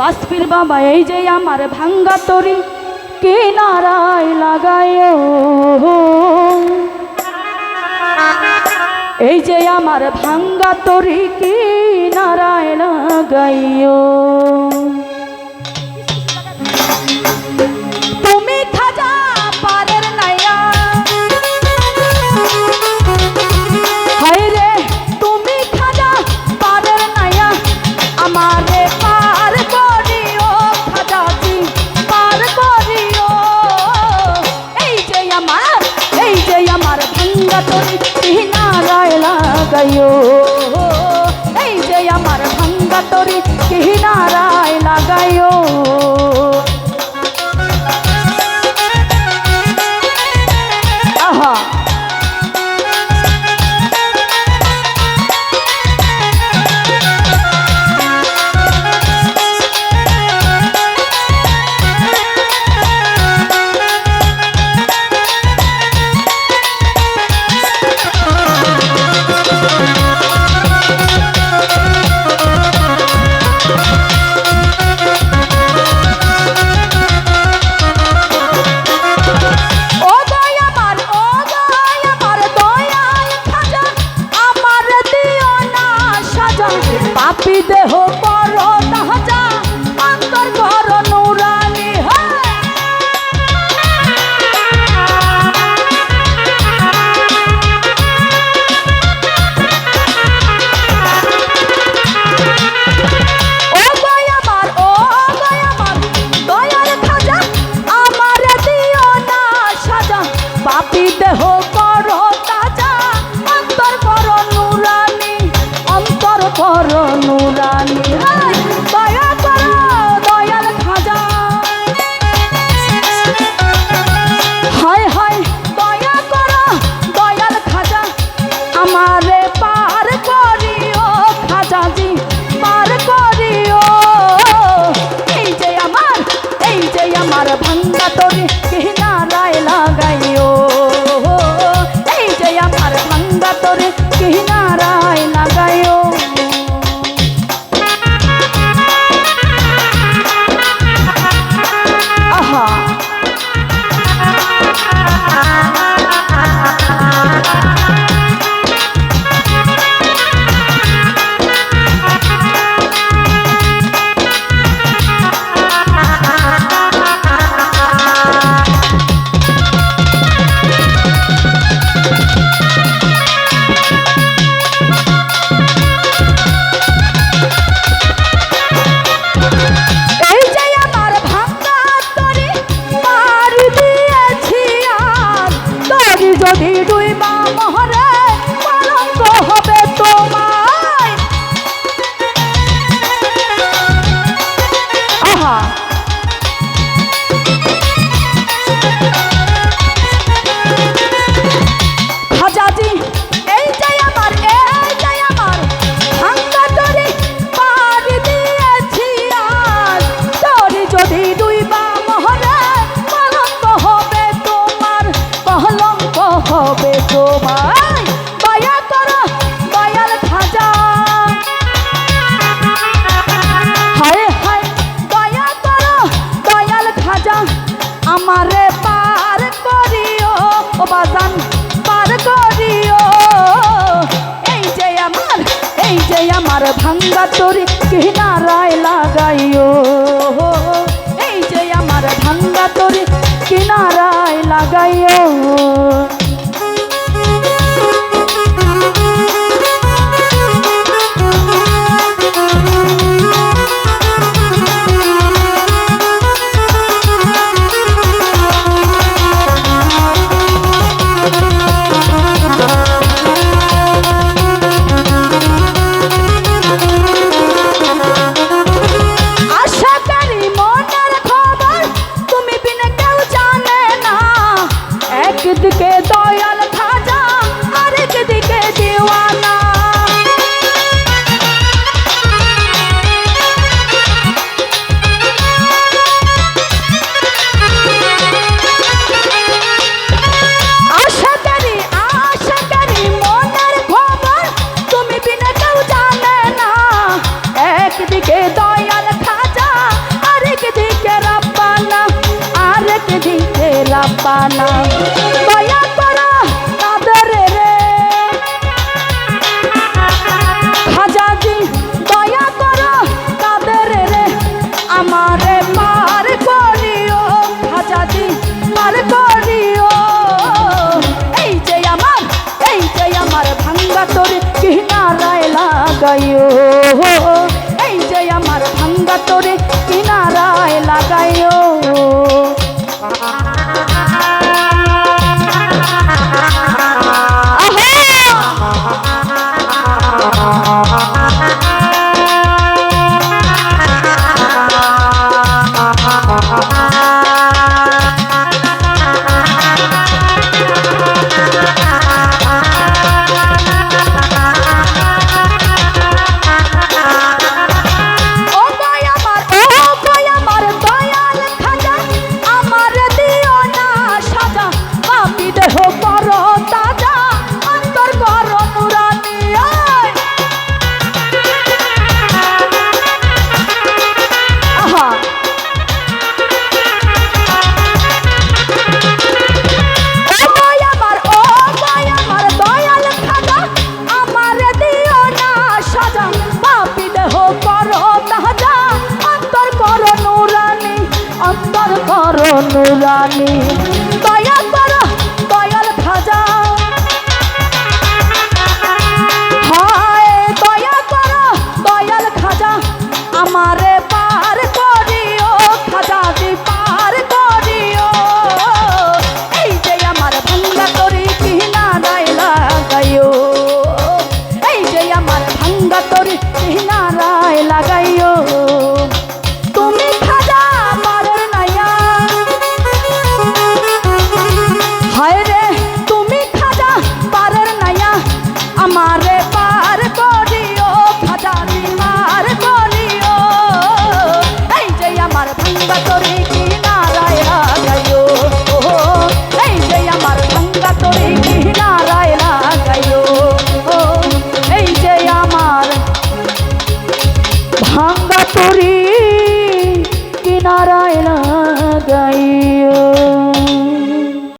বাসপির বাবা এই যে আমার ভাঙ্গা তরি কিনারায় লাগায়ো, এই যে আমার ভাঙ্গা তরি কিনারায় লাগাইও। তুমি খাজা পারের নাইয়া, হায় রে তুমি খাজা পারের নাইয়া, আমারে পার করিও খাজাজি পার করিও। এই যে আমার ভাঙ্গা তরি কিনারায় লাগাইও, এই যে আমার ভাঙ্গা তরি কিনারায় লাগাইও। আহা দেহ পর তাজা অন্তর কর নুরানি, ও দয়াবার দয়ার খাজা আমার দিও না সাজা, পাপী দেহ কর তাজা অন্তর কর নুরানি, অন্তর কর নুরানি। দয়া করো দয়াল খাজা, হায় হায় দয়া করো দয়াল খাজা, আমারে পার করিও খাজাজি পার করিও। এই যে আমার ভাঙ্গা তরি কিনারায় লাগাইও, এই যে আমার ভাঙ্গা তরি কিনারায় লাগাইও। আহা যদি ডুইবা মহরে কলঙ্ক হবে তোমায়। আহা খাজাজি এই যে আমার ভাঙ্গা তরি পার দিয়েছি আজ, তরি যদি ডুইবা মহরে কলঙ্ক হবে তোমার, কলঙ্ক হবে তোমার। দয়া করো দয়াল খাজা, হায় হায় দয়া করো দয়াল খাজা, আমারে পার করিও ও বাজান পার করিও। এই যে আমার ভাঙ্গা তরি কিনারায় লাগাইও, এই যে আমার ভাঙ্গা তরি কিনারায় লাগাইও। পানা দয়া করো তাদের রে খাজাজি দয়া করো তাদের রে আমারে পার করিও খাজাজি পার করিও এই যে আমার ভাঙ্গা তোর কিনারায় লাগাইও এই যে আমার ভাঙ্গা তোর কিনারায় লাগাইও নুরানি